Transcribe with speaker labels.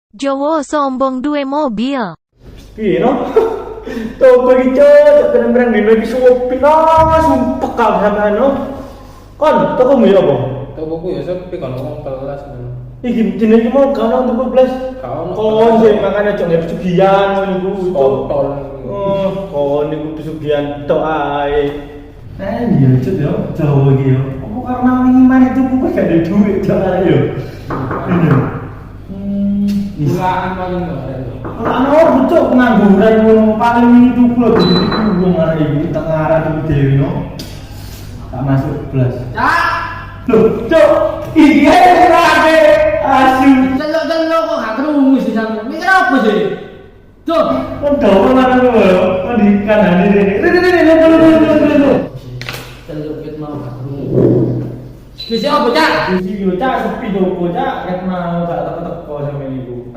Speaker 1: Jowo sombong duwe mobil.
Speaker 2: Piye no? Toko iki cocok terang-terang dino iki suwepi no, sumpek kabeh sampean no. Kon, tokomu ya apa?
Speaker 3: Tokoku ya sepi kan ngomong kelas men.
Speaker 2: Iki jenenge mau kan untuk blas.
Speaker 3: Kau
Speaker 2: Kon sing makane aja nggak pesugihan ngono iku.
Speaker 3: kontol.
Speaker 2: Oh, kon niku pesugihan tok ae.
Speaker 4: Iya, cut ya, Jawa iki ya. Apa karena wingi maneh tuku kok gak ada duit tok ae yo.
Speaker 3: Bulan paling enggak ada.
Speaker 4: Ana ora cuk pengangguran ngono paling wingi tuku lho diiku wong arek iki tengah arek tuku dhewe no. Tak masuk blas.
Speaker 5: Cak,
Speaker 4: Loh, cuk, iki ae rame asu.
Speaker 5: delok-delok kok gak krungu sih sampe. Mikir apa sih? Tuh,
Speaker 4: Kon dawa nang ngono lho, kon di kanane rene. Rene.
Speaker 5: delok ket mau gak krungu. Wis apa, Cak?
Speaker 4: Iki yo cak sepi toko cak ket mau gak tak